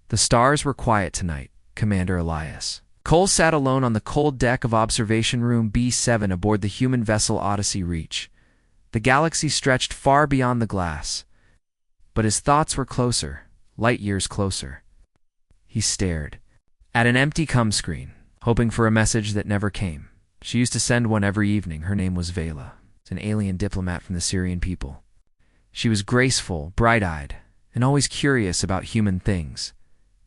The stars were quiet tonight, Commander Elias. Cole sat alone on the cold deck of Observation Room B7 aboard the human vessel Odyssey Reach. The galaxy stretched far beyond the glass, but his thoughts were closer, light years closer. He stared at an empty cum screen, hoping for a message that never came. She used to send one every evening. Her name was Vela, an alien diplomat from the Syrian people. She was graceful, bright-eyed, and always curious about human things.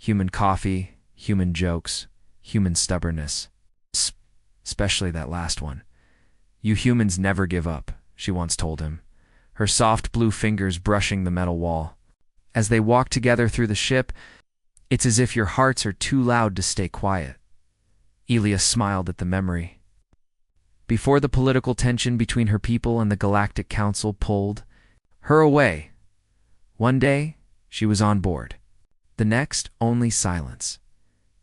Human coffee, human jokes, human stubbornness. Especially that last one. "You humans never give up," she once told him, her soft blue fingers brushing the metal wall. As they walked together through the ship, "It's as if your hearts are too loud to stay quiet." Elias smiled at the memory. Before the political tension between her people and the Galactic Council pulled her away, one day she was on board. The next, only silence.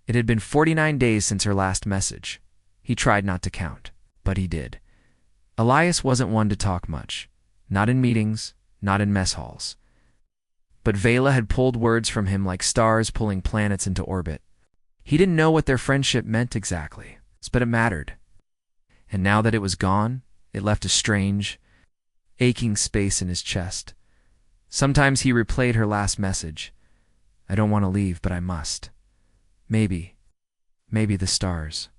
It had been 49 days since her last message. He tried not to count, but he did. Elias wasn't one to talk much. Not in meetings, not in mess halls. But Vela had pulled words from him like stars pulling planets into orbit. He didn't know what their friendship meant exactly, but it mattered. And now that it was gone, it left a strange, aching space in his chest. Sometimes he replayed her last message. "I don't want to leave, but I must. Maybe the stars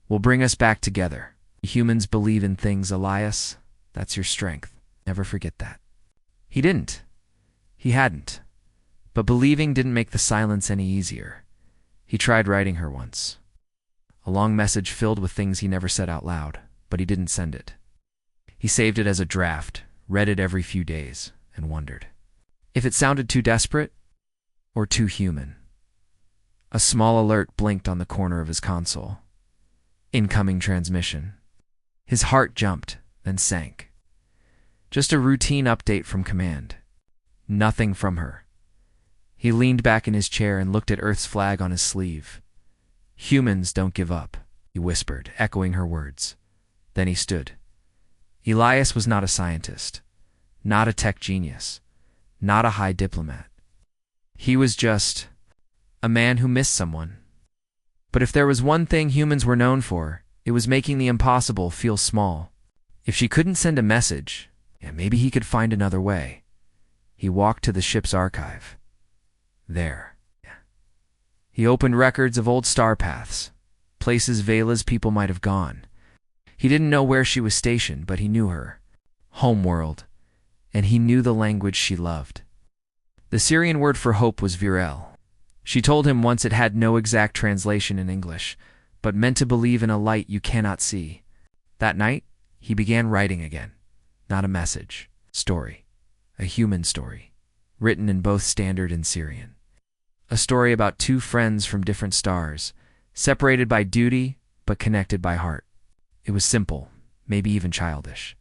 will bring us back together. Humans believe in things, Elias. That's your strength. Never forget that." He didn't. He hadn't. But believing didn't make the silence any easier. He tried writing her once. A long message filled with things he never said out loud, but he didn't send it. He saved it as a draft, read it every few days, and wondered if it sounded too desperate or too human. A small alert blinked on the corner of his console. Incoming transmission. His heart jumped, then sank. Just a routine update from command. Nothing from her. He leaned back in his chair and looked at Earth's flag on his sleeve. "Humans don't give up," he whispered, echoing her words. Then he stood. Elias was not a scientist, not a tech genius, not a high diplomat. He was just a man who missed someone. But if there was one thing humans were known for, it was making the impossible feel small. If she couldn't send a message, maybe he could find another way. He walked to the ship's archive. There. He opened records of old star paths, places Vela's people might have gone. He didn't know where she was stationed, but he knew her homeworld, and he knew the language she loved. The Syrian word for hope was virel. She told him once it had no exact translation in English, but meant to believe in a light you cannot see. That night, he began writing again. Not a message. Story. A human story. Written in both Standard and Syrian. A story about two friends from different stars, separated by duty, but connected by heart. It was simple, maybe even childish.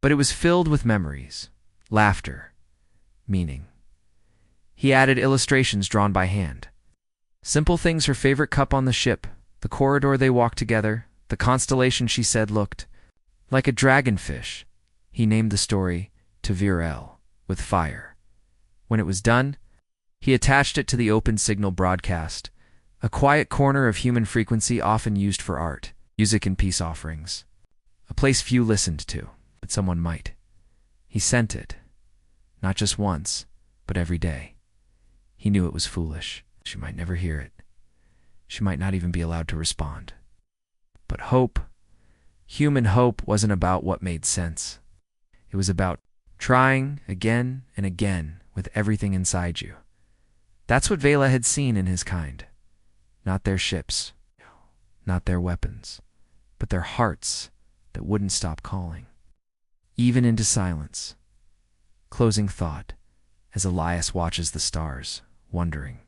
But it was filled with memories, laughter, meaning. He added illustrations drawn by hand. Simple things: her favorite cup on the ship, the corridor they walked together, the constellation she said looked like a dragonfish. He named the story to Virel, with fire. When it was done, he attached it to the open signal broadcast, a quiet corner of human frequency often used for art, music, and peace offerings. A place few listened to, but someone might. He sent it, not just once, but every day. He knew it was foolish. She might never hear it. She might not even be allowed to respond. But hope, human hope, wasn't about what made sense. It was about trying again and again with everything inside you. That's what Vela had seen in his kind. Not their ships, not their weapons, but their hearts that wouldn't stop calling. Even into silence. Closing thought, as Elias watches the stars, wondering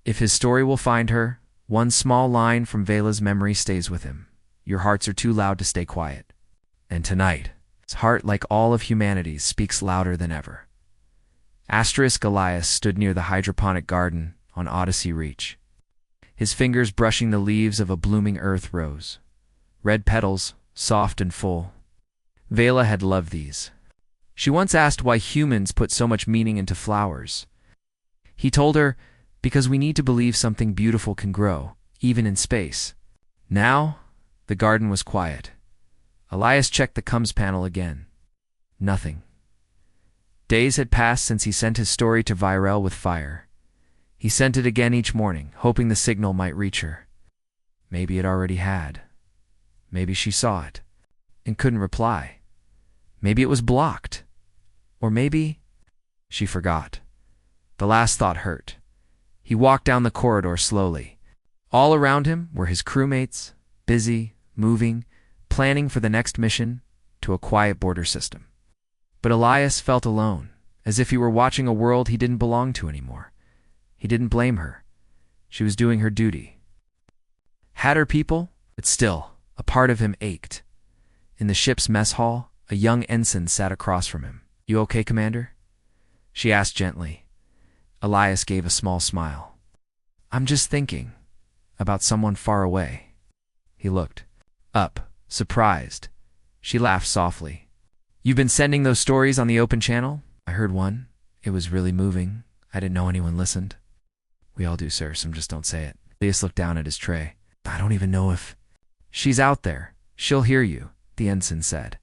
if his story will find her. One small line from Vela's memory stays with him. Your hearts are too loud to stay quiet. And tonight, his heart, like all of humanity's, speaks louder than ever. Asterisk Elias stood near the hydroponic garden on Odyssey Reach, his fingers brushing the leaves of a blooming earth rose. Red petals, soft and full. Vela had loved these. She once asked why humans put so much meaning into flowers. He told her, Because we need to believe something beautiful can grow, even in space. Now, the garden was quiet. Elias checked the comms panel again. Nothing. Days had passed since he sent his story to Virel with fire. He sent it again each morning, hoping the signal might reach her. Maybe it already had. Maybe she saw it and couldn't reply. Maybe it was blocked. Or maybe she forgot. The last thought hurt. He walked down the corridor slowly. All around him were his crewmates, busy, moving, planning for the next mission to a quiet border system. But Elias felt alone, as if he were watching a world he didn't belong to anymore. He didn't blame her. She was doing her duty. Had her people, but still, a part of him ached. In the ship's mess hall, a young ensign sat across from him. "You okay, Commander?" she asked gently. Elias gave a small smile. "I'm just thinking about someone far away." He looked up, surprised. She laughed softly. "You've been sending those stories on the open channel? I heard one. It was really moving. I didn't know anyone listened." "We all do, sir. Some just don't say it." Elias looked down at his tray. "I don't even know if—" "She's out there. She'll hear you," the ensign said.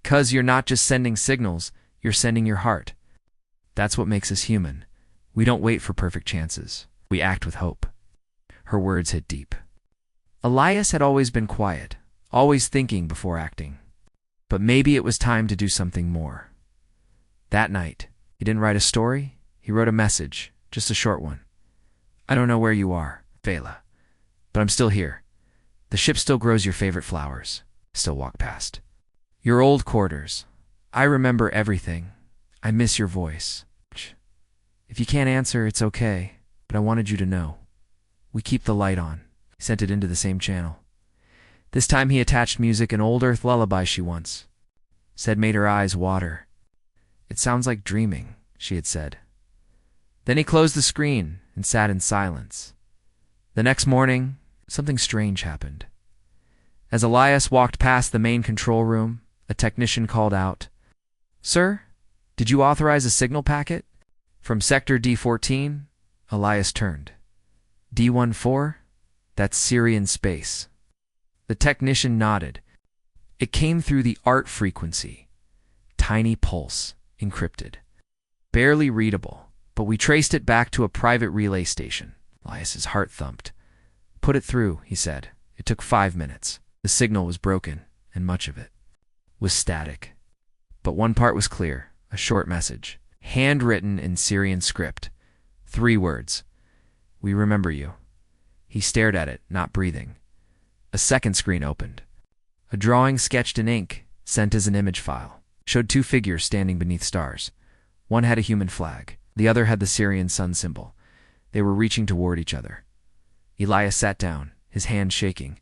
"'Cause you're not just sending signals, you're sending your heart. That's what makes us human. We don't wait for perfect chances. We act with hope." Her words hit deep. Elias had always been quiet, always thinking before acting. But maybe it was time to do something more. That night, he didn't write a story, he wrote a message, just a short one. "I don't know where you are, Vela, but I'm still here. The ship still grows your favorite flowers. Still walk past your old quarters. I remember everything. I miss your voice. If you can't answer, it's okay, but I wanted you to know. We keep the light on." He sent it into the same channel. This time he attached music, an old Earth lullaby she once said made her eyes water. "It sounds like dreaming," she had said. Then he closed the screen and sat in silence. The next morning, something strange happened. As Elias walked past the main control room, a technician called out, "Sir, did you authorize a signal packet from Sector D14? Elias turned. "D14? That's Syrian space." The technician nodded. "It came through the art frequency. Tiny pulse, encrypted. Barely readable, but we traced it back to a private relay station." Elias's heart thumped. "Put it through," he said. It took 5 minutes. The signal was broken, and much of it was static. But one part was clear, a short message, handwritten in Syrian script. 3 words. "We remember you." He stared at it, not breathing. A second screen opened. A drawing sketched in ink, sent as an image file, showed 2 figures standing beneath stars. One had a human flag. The other had the Syrian sun symbol. They were reaching toward each other. Elias sat down, his hand shaking.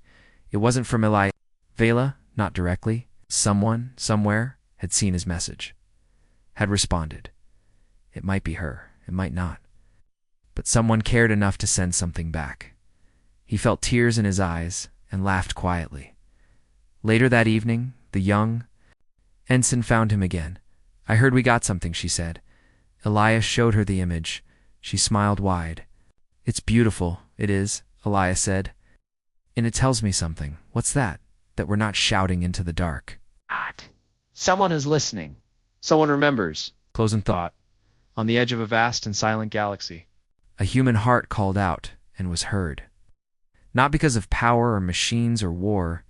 It wasn't from Elias. Vela, not directly. Someone, somewhere, had seen his message. Had responded. It might be her, it might not. But someone cared enough to send something back. He felt tears in his eyes and laughed quietly. Later that evening, the young ensign found him again. "I heard we got something," she said. Elias showed her the image. She smiled wide. "It's beautiful, it is," Elias said. "And it tells me something." "What's that?" "That we're not shouting into the dark." Someone is listening. Someone remembers. Close in thought. On the edge of a vast and silent galaxy. A human heart called out and was heard. Not because of power or machines or war,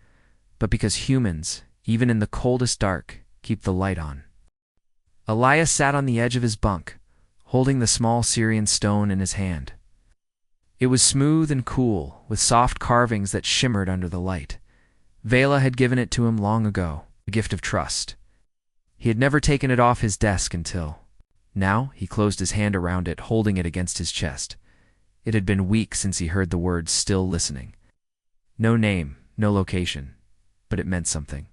but because humans, even in the coldest dark, keep the light on. Elias sat on the edge of his bunk, holding the small Syrian stone in his hand. It was smooth and cool, with soft carvings that shimmered under the light. Vela had given it to him long ago, a gift of trust. He had never taken it off his desk until. Now he closed his hand around it, holding it against his chest. It had been weeks since he heard the words "still listening." No name, no location, but it meant something.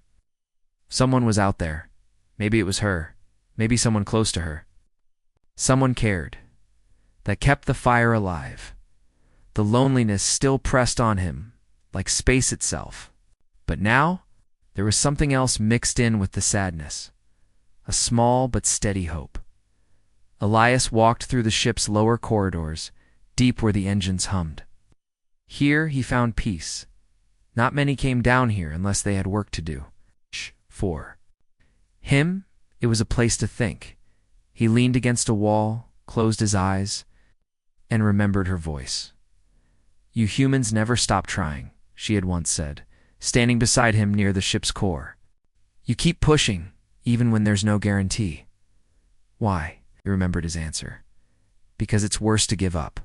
Someone was out there. Maybe it was her. Maybe someone close to her. Someone cared. That kept the fire alive. The loneliness still pressed on him, like space itself. But now, there was something else mixed in with the sadness. A small but steady hope. Elias walked through the ship's lower corridors, deep where the engines hummed. Here he found peace. Not many came down here unless they had work to do. For him, it was a place to think. He leaned against a wall, closed his eyes, and remembered her voice. "You humans never stop trying," she had once said, standing beside him near the ship's core. "You keep pushing, even when there's no guarantee." Why? He remembered his answer. Because it's worse to give up.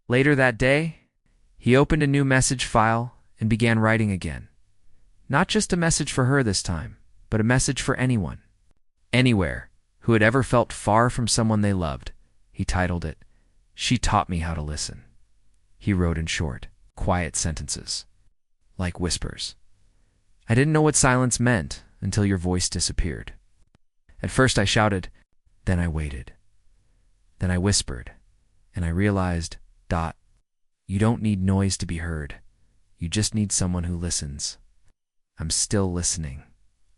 Later that day, he opened a new message file and began writing again. Not just a message for her this time, but a message for anyone, anywhere, who had ever felt far from someone they loved. He titled it, "She Taught Me How to Listen." He wrote in short, quiet sentences, like whispers. "I didn't know what silence meant until your voice disappeared. At first I shouted, then I waited. Then I whispered, and I realized, you don't need noise to be heard. You just need someone who listens. I'm still listening.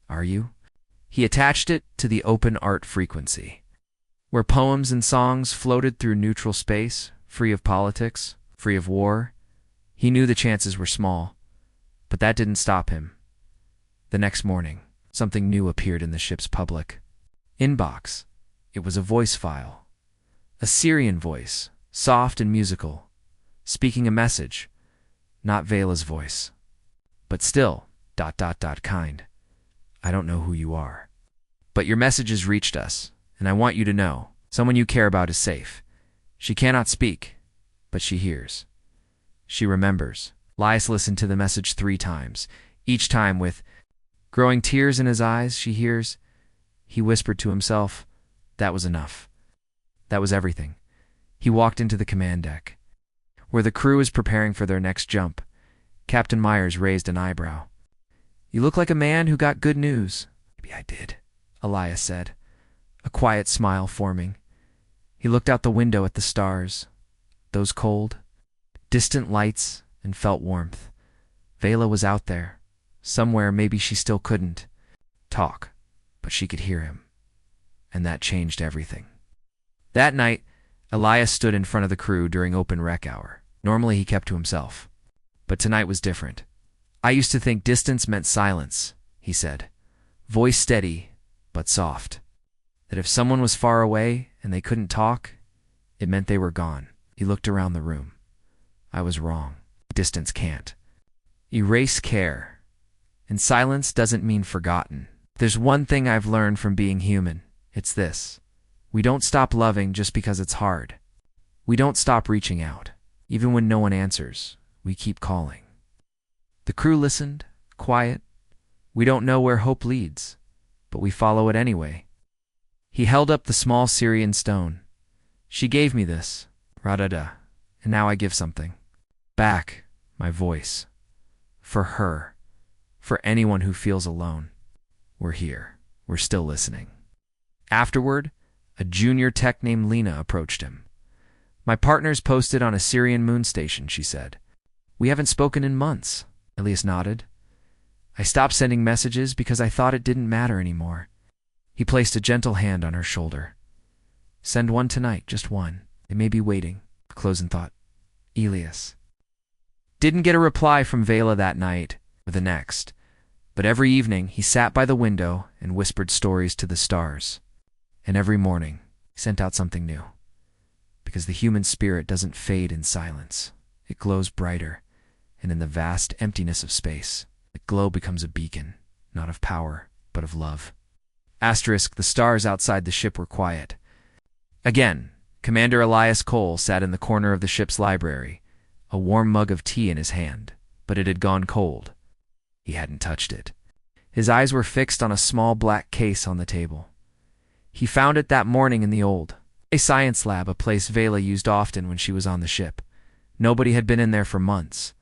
Are you?" He attached it to the open art frequency, where poems and songs floated through neutral space, free of politics, free of war. He knew the chances were small, but that didn't stop him. The next morning, something new appeared in the ship's public inbox. It was a voice file. A Syrian voice, soft and musical, speaking a message. Not Vela's voice, but still, kind. "I don't know who you are, but your message has reached us, and I want you to know, someone you care about is safe. She cannot speak, but she hears. She remembers." Elias listened to the message 3 times, each time with growing tears in his eyes. "She hears." He whispered to himself. That was enough. That was everything. He walked into the command deck, where the crew was preparing for their next jump. Captain Myers raised an eyebrow. "You look like a man who got good news." "Maybe I did," Elias said, a quiet smile forming. He looked out the window at the stars, those cold, distant lights, and felt warmth. Vela was out there. Somewhere maybe she still couldn't talk, but she could hear him. And that changed everything. That night, Elias stood in front of the crew during open rec hour. Normally he kept to himself, but tonight was different. "I used to think distance meant silence," he said, voice steady but soft. "That if someone was far away and they couldn't talk, it meant they were gone." He looked around the room. "I was wrong. Distance can't erase care, and silence doesn't mean forgotten. There's one thing I've learned from being human. It's this. We don't stop loving just because it's hard. We don't stop reaching out. Even when no one answers, we keep calling." The crew listened, quiet. "We don't know where hope leads, but we follow it anyway." He held up the small Syrian stone. "She gave me this, Radada, and now I give something back, my voice. For her, for anyone who feels alone. We're here. We're still listening." Afterward, a junior tech named Lena approached him. "My partner's posted on a Syrian moon station," she said. "We haven't spoken in months." Elias nodded. "I stopped sending messages because I thought it didn't matter anymore." He placed a gentle hand on her shoulder. "Send one tonight, just one. They may be waiting." Closing thought. Elias didn't get a reply from Vela that night or the next, but every evening he sat by the window and whispered stories to the stars. And every morning he sent out something new. Because the human spirit doesn't fade in silence. It glows brighter, and in the vast emptiness of space, the glow becomes a beacon, not of power, but of love. Asterisk, the stars outside the ship were quiet. Again, Commander Elias Cole sat in the corner of the ship's library, a warm mug of tea in his hand, but it had gone cold. He hadn't touched it. His eyes were fixed on a small black case on the table. He found it that morning in the old science lab, a place Vela used often when she was on the ship. Nobody had been in there for months.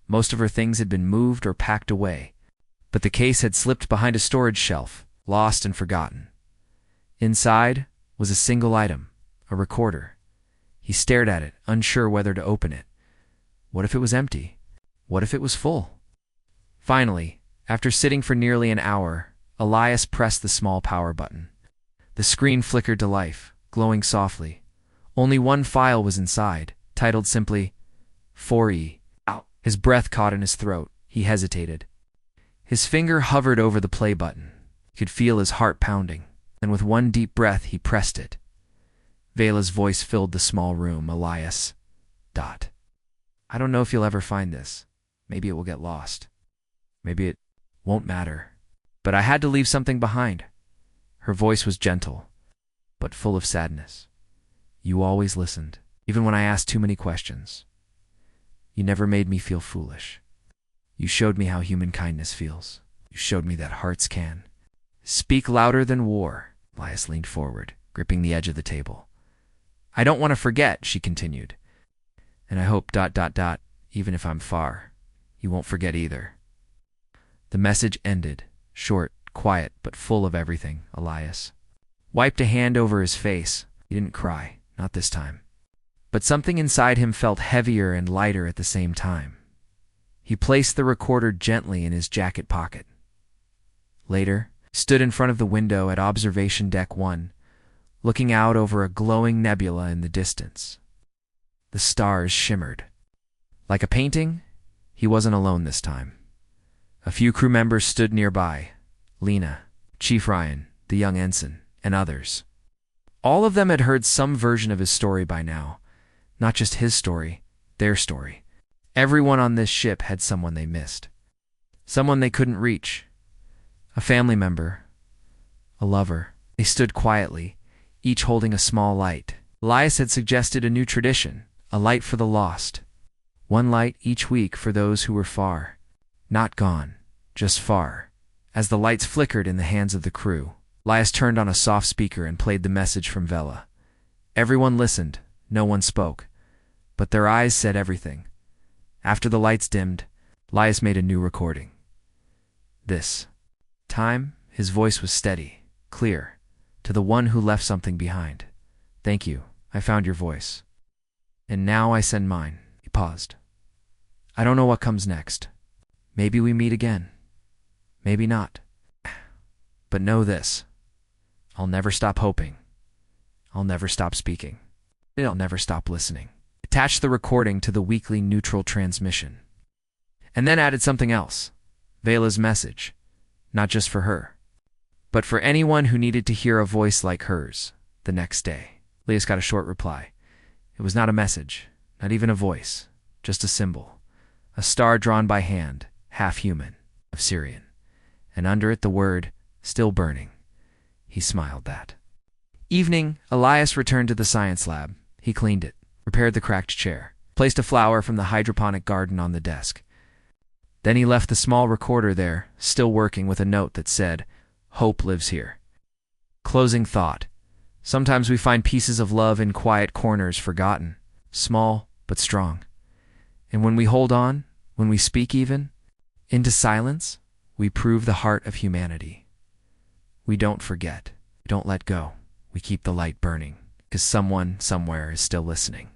Most of her things had been moved or packed away, but the case had slipped behind a storage shelf, lost and forgotten. Inside was a single item, a recorder. He stared at it, unsure whether to open it. What if it was empty? What if it was full? Finally, after sitting for nearly an hour, Elias pressed the small power button. The screen flickered to life, glowing softly. Only one file was inside, titled simply 4E. Ow. His breath caught in his throat. He hesitated. His finger hovered over the play button. He could feel his heart pounding, and with one deep breath he pressed it. Vela's voice filled the small room. Elias. I don't know if you'll ever find this. Maybe it will get lost. Maybe it won't matter. But I had to leave something behind. Her voice was gentle, but full of sadness. You always listened, even when I asked too many questions. You never made me feel foolish. You showed me how human kindness feels. You showed me that hearts can speak louder than war. Elias leaned forward, gripping the edge of the table. I don't want to forget, she continued. And I hope, even if I'm far, you won't forget either. The message ended, short, quiet, but full of everything. Elias wiped a hand over his face. He didn't cry, not this time. But something inside him felt heavier and lighter at the same time. He placed the recorder gently in his jacket pocket. Later, he stood in front of the window at Observation Deck 1, looking out over a glowing nebula in the distance. The stars shimmered. Like a painting, he wasn't alone this time. A few crew members stood nearby. Lena, Chief Ryan, the young ensign, and others. All of them had heard some version of his story by now. Not just his story, their story. Everyone on this ship had someone they missed. Someone they couldn't reach. A family member. A lover. They stood quietly, each holding a small light. Elias had suggested a new tradition, a light for the lost. One light each week for those who were far. Not gone, just far. As the lights flickered in the hands of the crew, Elias turned on a soft speaker and played the message from Vela. Everyone listened, no one spoke. But their eyes said everything. After the lights dimmed, Elias made a new recording. This time, his voice was steady, clear, to the one who left something behind. Thank you, I found your voice. And now I send mine. He paused. I don't know what comes next. Maybe we meet again. Maybe not. But know this. I'll never stop hoping. I'll never stop speaking. I'll never stop listening. Attached the recording to the weekly neutral transmission. And then added something else. Vela's message. Not just for her, but for anyone who needed to hear a voice like hers the next day. Elias got a short reply. It was not a message, not even a voice, just a symbol. A star drawn by hand, half human, of Syrian. And under it the word, still burning. He smiled that. Evening, Elias returned to the science lab. He cleaned it, repaired the cracked chair, placed a flower from the hydroponic garden on the desk. Then he left the small recorder there, still working, with a note that said, Hope lives here. Closing thought. Sometimes we find pieces of love in quiet corners forgotten, small but strong. And when we hold on, when we speak even, into silence, we prove the heart of humanity. We don't forget. We don't let go. We keep the light burning, because someone somewhere is still listening.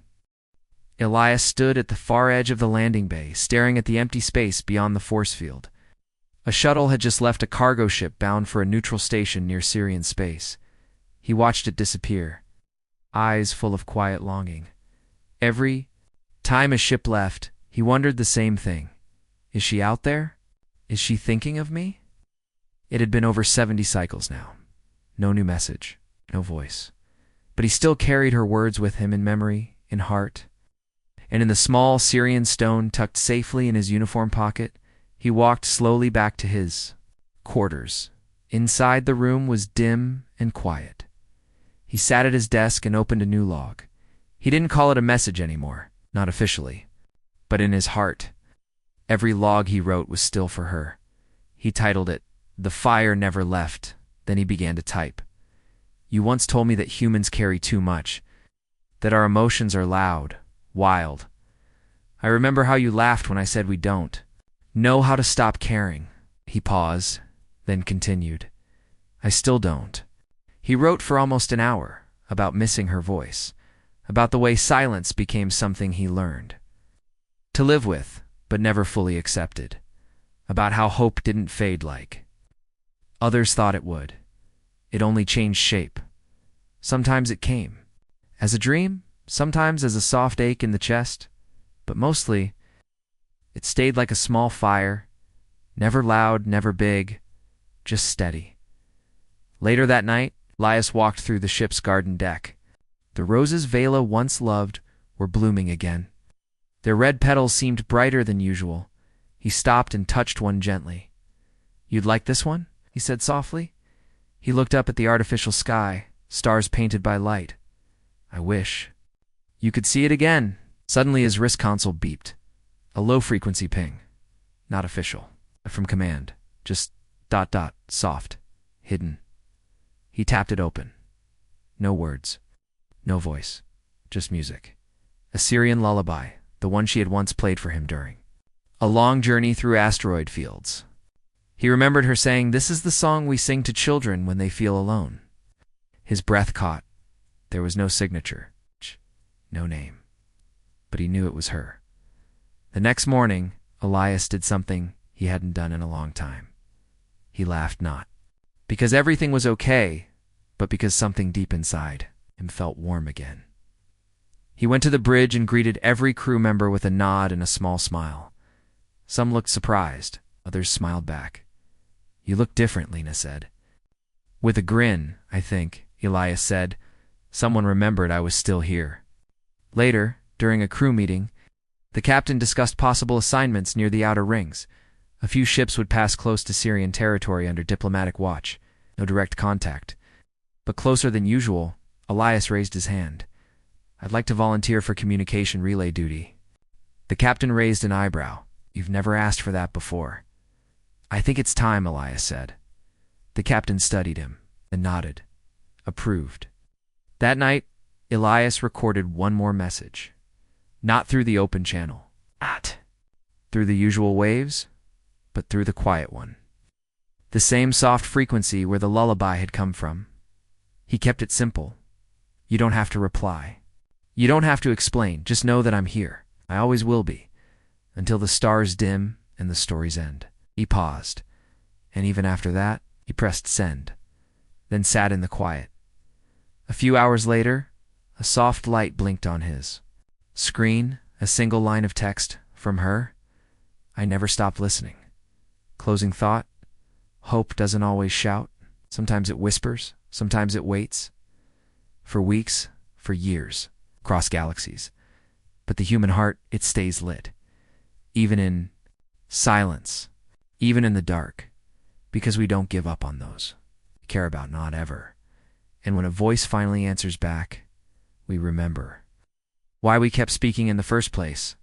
Elias stood at the far edge of the landing bay, staring at the empty space beyond the force field. A shuttle had just left a cargo ship bound for a neutral station near Syrian space. He watched it disappear, eyes full of quiet longing. Every time a ship left, he wondered the same thing. Is she out there? Is she thinking of me? It had been over 70 cycles now. No new message, no voice. But he still carried her words with him in memory, in heart. And in the small Syrian stone tucked safely in his uniform pocket, he walked slowly back to his quarters. Inside, the room was dim and quiet. He sat at his desk and opened a new log. He didn't call it a message anymore, not officially. But in his heart, every log he wrote was still for her. He titled it, The Fire Never Left. Then he began to type. You once told me that humans carry too much, that our emotions are loud, wild. I remember how you laughed when I said we don't know how to stop caring. He paused, then continued. I still don't. He wrote for almost an hour, about missing her voice, about the way silence became something he learned to live with, but never fully accepted, about how hope didn't fade like others thought it would. It only changed shape. Sometimes it came as a dream, sometimes as a soft ache in the chest, but mostly it stayed like a small fire, never loud, never big, just steady. Later that night, Elias walked through the ship's garden deck. The roses Vela once loved were blooming again. Their red petals seemed brighter than usual. He stopped and touched one gently. "You'd like this one?" he said softly. He looked up at the artificial sky, stars painted by light. "I wish you could see it again." Suddenly his wrist console beeped. A low-frequency ping. Not official. From command. Just ... soft. Hidden. He tapped it open. No words. No voice. Just music. A Syrian lullaby, the one she had once played for him during a long journey through asteroid fields. He remembered her saying, "This is the song we sing to children when they feel alone." His breath caught. There was no signature. No name. But he knew it was her. The next morning, Elias did something he hadn't done in a long time. He laughed, not because everything was okay, but because something deep inside him felt warm again. He went to the bridge and greeted every crew member with a nod and a small smile. Some looked surprised, others smiled back. "You look different," Lena said. With a grin, "I think," Elias said. "Someone remembered I was still here." Later, during a crew meeting, the captain discussed possible assignments near the outer rings. A few ships would pass close to Syrian territory under diplomatic watch. No direct contact. But closer than usual, Elias raised his hand. "I'd like to volunteer for communication relay duty." The captain raised an eyebrow. "You've never asked for that before." "I think it's time," Elias said. The captain studied him and nodded. Approved. That night, Elias recorded one more message. Not through the open channel. Not through the usual waves, but through the quiet one. The same soft frequency where the lullaby had come from. He kept it simple. "You don't have to reply. You don't have to explain. Just know that I'm here. I always will be. Until the stars dim and the stories end." He paused, and even after that, he pressed send, then sat in the quiet. A few hours later, a soft light blinked on his screen, a single line of text from her. "I never stopped listening." Closing thought, hope doesn't always shout. Sometimes it whispers, sometimes it waits. For weeks, for years, across galaxies. But the human heart, it stays lit. Even in silence, even in the dark, because we don't give up on those we care about, not ever. And when a voice finally answers back, we remember why we kept speaking in the first place.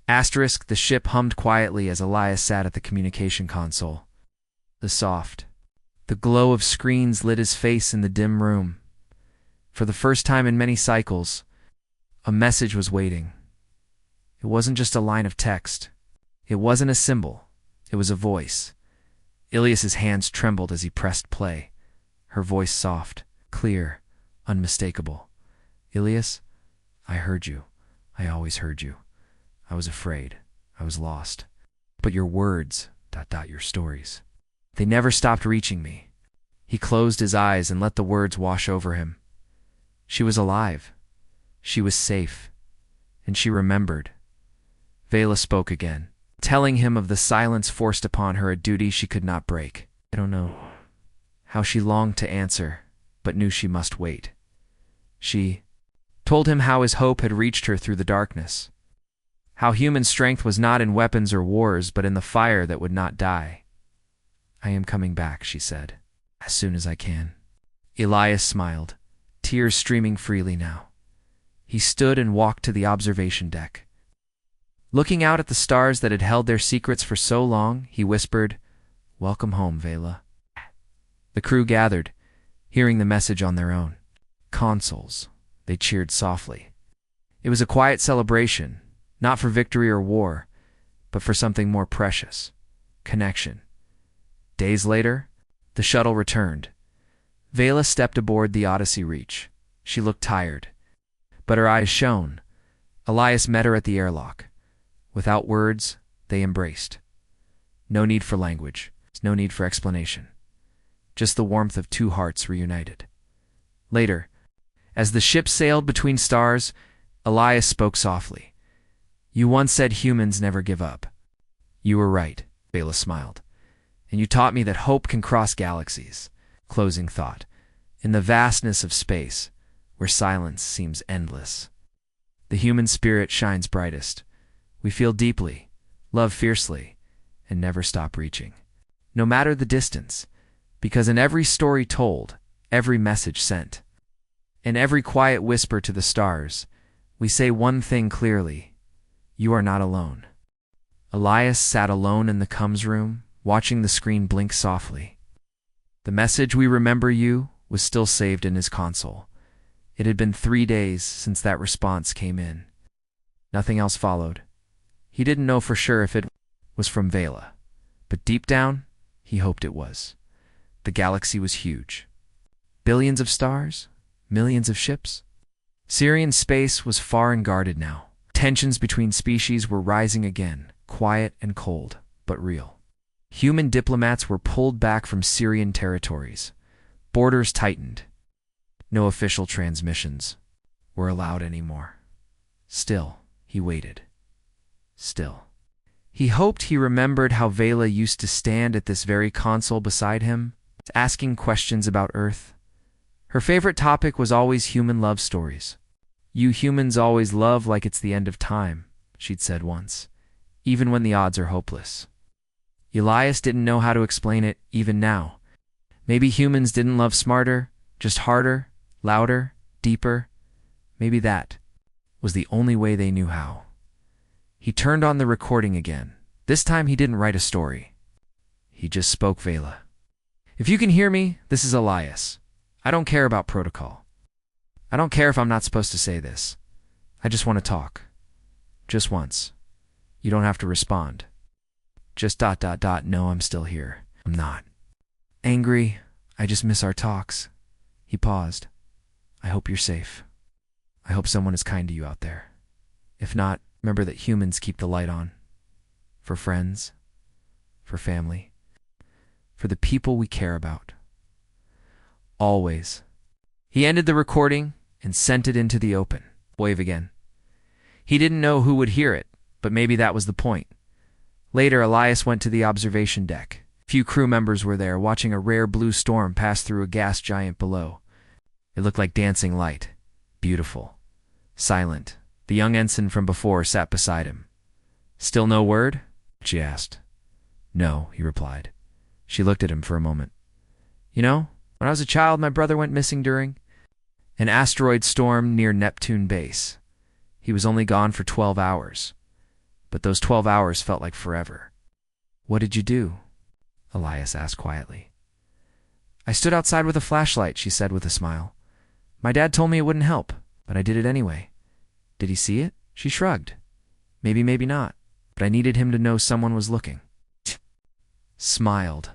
Asterisk, the ship hummed quietly as Elias sat at the communication console. The glow of screens lit his face in the dim room. For the first time in many cycles, a message was waiting. It wasn't just a line of text. It wasn't a symbol. It was a voice. Ilias's hands trembled as he pressed play. Her voice soft, clear, unmistakable. "Ilias, I heard you. I always heard you. I was afraid. I was lost. But your words, ... your stories, they never stopped reaching me." He closed his eyes and let the words wash over him. She was alive. She was safe. And she remembered. Vela spoke again, telling him of the silence forced upon her, a duty she could not break. I don't know how she longed to answer, but knew she must wait. She told him how his hope had reached her through the darkness, how human strength was not in weapons or wars, but in the fire that would not die. "I am coming back," she said, "as soon as I can." Elias smiled, tears streaming freely now. He stood and walked to the observation deck. Looking out at the stars that had held their secrets for so long, he whispered, "Welcome home, Vela." The crew gathered, hearing the message on their own consoles. They cheered softly. It was a quiet celebration, not for victory or war, but for something more precious: connection. Days later, the shuttle returned. Vela stepped aboard the Odyssey Reach. She looked tired, but her eyes shone. Elias met her at the airlock. Without words, they embraced. No need for language, no need for explanation. Just the warmth of two hearts reunited. Later, as the ship sailed between stars, Elias spoke softly. You once said humans never give up. You were right, Vela smiled. And you taught me that hope can cross galaxies. Closing thought. In the vastness of space, where silence seems endless, the human spirit shines brightest. We feel deeply, love fiercely, and never stop reaching. No matter the distance, because in every story told, every message sent, in every quiet whisper to the stars, we say one thing clearly: you are not alone. Elias sat alone in the comms room, watching the screen blink softly. The message, "We remember you," was still saved in his console. It had been 3 days since that response came in. Nothing else followed. He didn't know for sure if it was from Vela, but deep down, he hoped it was. The galaxy was huge. Billions of stars? Millions of ships? Syrian space was far and guarded now. Tensions between species were rising again, quiet and cold, but real. Human diplomats were pulled back from Syrian territories. Borders tightened. No official transmissions were allowed anymore. Still, he waited. Still. He hoped he remembered how Vela used to stand at this very console beside him, asking questions about Earth. Her favorite topic was always human love stories. You humans always love like it's the end of time, she'd said once, even when the odds are hopeless. Elias didn't know how to explain it, even now. Maybe humans didn't love smarter, just harder, louder, deeper. Maybe that was the only way they knew how. He turned on the recording again. This time he didn't write a story. He just spoke Vela. If you can hear me, this is Elias. I don't care about protocol. I don't care if I'm not supposed to say this. I just want to talk. Just once. You don't have to respond. Just ... No, I'm still here. I'm not angry. I just miss our talks. He paused. I hope you're safe. I hope someone is kind to you out there. If not, remember that humans keep the light on. For friends. For family. For the people we care about. Always. He ended the recording and sent it into the open. Wave again. He didn't know who would hear it, but maybe that was the point. Later, Elias went to the observation deck. Few crew members were there, watching a rare blue storm pass through a gas giant below. It looked like dancing light. Beautiful. Silent. The young ensign from before sat beside him. Still no word? She asked. No, he replied. She looked at him for a moment. You know, when I was a child, my brother went missing during an asteroid storm near Neptune base. He was only gone for 12 hours. But those 12 hours felt like forever. What did you do? Elias asked quietly. I stood outside with a flashlight, she said with a smile. My dad told me it wouldn't help, but I did it anyway. Did he see it? She shrugged. Maybe, maybe not. But I needed him to know someone was looking. Smiled.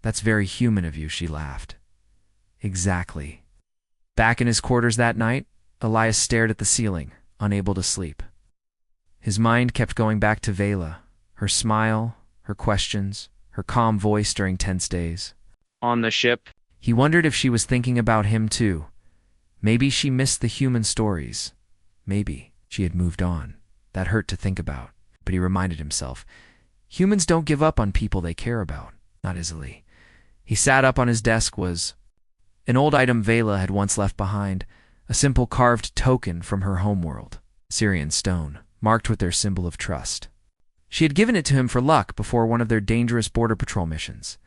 That's very human of you, she laughed. Exactly. Back in his quarters that night, Elias stared at the ceiling, unable to sleep. His mind kept going back to Vela, her smile, her questions, her calm voice during tense days. On the ship, he wondered if she was thinking about him too. Maybe she missed the human stories. Maybe she had moved on. That hurt to think about, but he reminded himself. Humans don't give up on people they care about, not easily. He sat up on his desk was an old item Vela had once left behind, a simple carved token from her homeworld, Syrian stone, marked with their symbol of trust. She had given it to him for luck before one of their dangerous border patrol missions.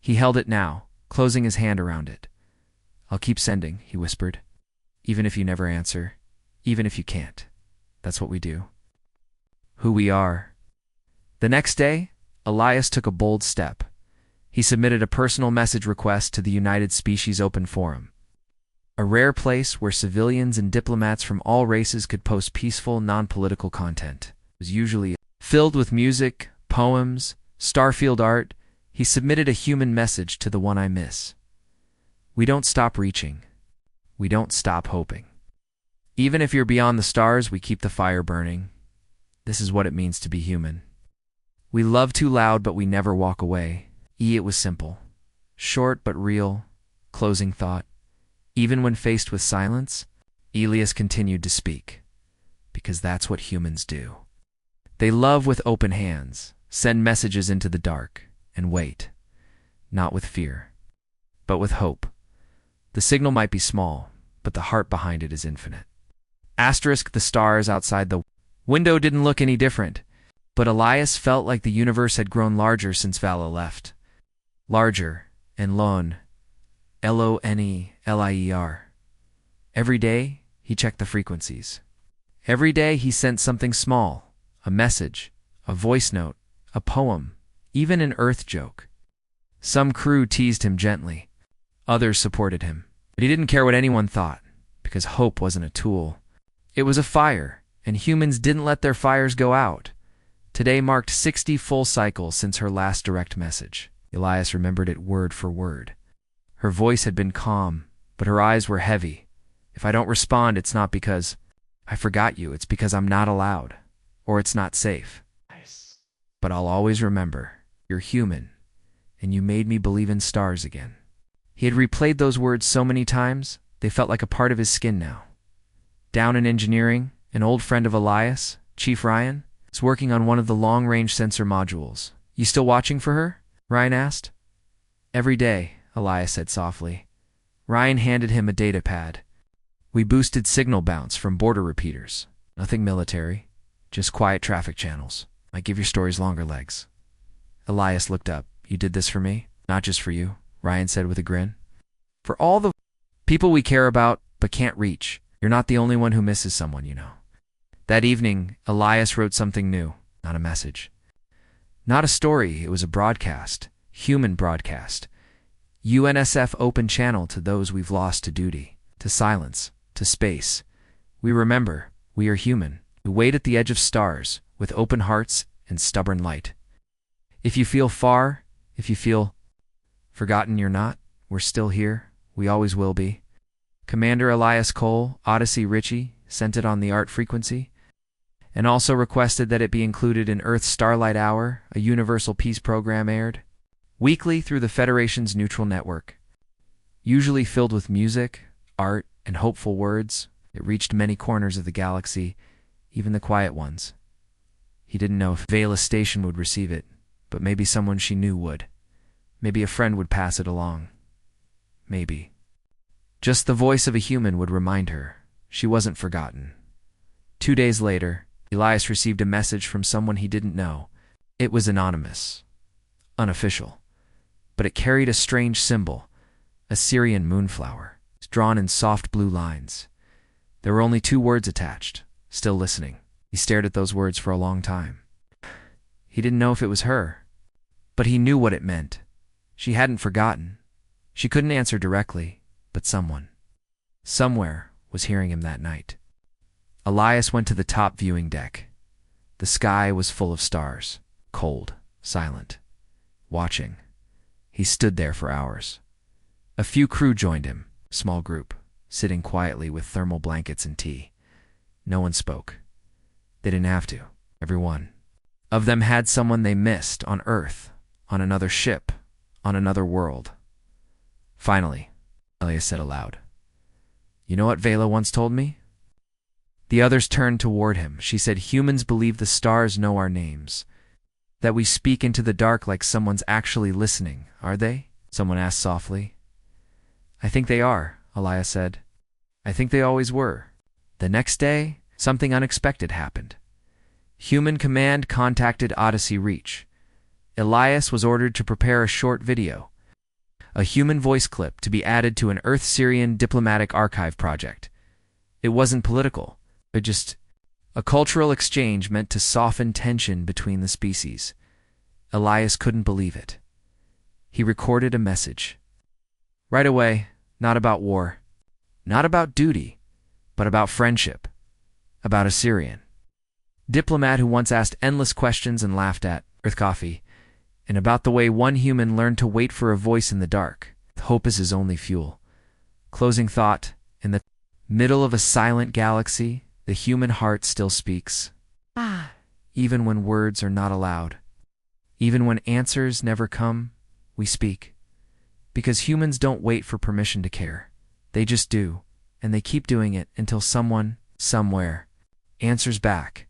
He held it now, closing his hand around it. I'll keep sending, he whispered. Even if you never answer, even if you can't. That's what we do. Who we are. The next day, Elias took a bold step. He submitted a personal message request to the United Species Open Forum, a rare place where civilians and diplomats from all races could post peaceful, non-political content. It was usually filled with music, poems, starfield art. He submitted a human message to the one I miss. We don't stop reaching. We don't stop hoping. Even if you're beyond the stars, we keep the fire burning. This is what it means to be human. We love too loud, but we never walk away. It was simple. Short but real. Closing thought. Even when faced with silence, Elias continued to speak. because that's what humans do. They love with open hands, send messages into the dark, and wait. Not with fear, but with hope. The signal might be small, but the heart behind it is infinite. Asterisk the stars outside the window didn't look any different, but Elias felt like the universe had grown larger since Vala left. Larger and lone, L-O-N-E-L-I-E-R. Every day, he checked the frequencies. Every day he sent something small, a message, a voice note, a poem, even an earth joke. Some crew teased him gently. Others supported him. But he didn't care what anyone thought, because hope wasn't a tool. It was a fire, and humans didn't let their fires go out. Today marked 60 full cycles since her last direct message. Elias remembered it word for word. Her voice had been calm, but her eyes were heavy. If I don't respond, it's not because I forgot you, it's because I'm not allowed, or it's not safe. Nice. But I'll always remember, you're human, and you made me believe in stars again. He had replayed those words so many times, they felt like a part of his skin now. Down in engineering, an old friend of Elias, Chief Ryan, is working on one of the long-range sensor modules. You still watching for her? Ryan asked. Every day, Elias said softly. Ryan handed him a data pad. We boosted signal bounce from border repeaters. Nothing military, just quiet traffic channels. Might give your stories longer legs. Elias looked up. You did this for me? Not just for you, Ryan said with a grin. For all the people we care about but can't reach. You're not the only one who misses someone, you know. That evening, Elias wrote something new, not a message. Not a story, it was a broadcast, human broadcast. UNSF open channel to those we've lost to duty, to silence, to space. We remember, we are human. We wait at the edge of stars, with open hearts and stubborn light. If you feel far, if you feel forgotten, you're not. We're still here. We always will be. Commander Elias Cole, Odyssey Ritchie, sent it on the art frequency, and also requested that it be included in Earth's Starlight Hour, a universal peace program aired weekly through the Federation's neutral network. Usually filled with music, art, and hopeful words, it reached many corners of the galaxy, even the quiet ones. He didn't know if Vela Station would receive it, but maybe someone she knew would. Maybe a friend would pass it along. Maybe. Just the voice of a human would remind her she wasn't forgotten. 2 days later, Elias received a message from someone he didn't know. It was anonymous, unofficial, but it carried a strange symbol, a Syrian moonflower, drawn in soft blue lines. There were only 2 words attached, still listening. He stared at those words for a long time. He didn't know if it was her, but he knew what it meant. She hadn't forgotten. She couldn't answer directly, but someone, somewhere, was hearing him that night. Elias went to the top viewing deck. The sky was full of stars, cold, silent, watching. He stood there for hours. A few crew joined him, small group, sitting quietly with thermal blankets and tea. No one spoke. They didn't have to. Every one of them had someone they missed on Earth, on another ship, on another world. Finally, Elias said aloud, "You know what Vela once told me?" The others turned toward him. She said, "Humans believe the stars know our names, that we speak into the dark like someone's actually listening. Are they?" Someone asked softly. "I think they are," Elias said. "I think they always were." The next day, something unexpected happened. Human Command contacted Odyssey Reach. Elias was ordered to prepare a short video, a human voice clip to be added to an Earth-Syrian diplomatic archive project. It wasn't political, but just a cultural exchange meant to soften tension between the species. Elias couldn't believe it. He recorded a message. Right away, not about war, not about duty, but about friendship, about a Syrian diplomat who once asked endless questions and laughed at Earth Coffee, and about the way one human learned to wait for a voice in the dark. Hope is his only fuel. Closing thought, in the middle of a silent galaxy, the human heart still speaks. Even when words are not allowed. Even when answers never come, we speak. Because humans don't wait for permission to care. They just do, and they keep doing it until someone, somewhere, answers back.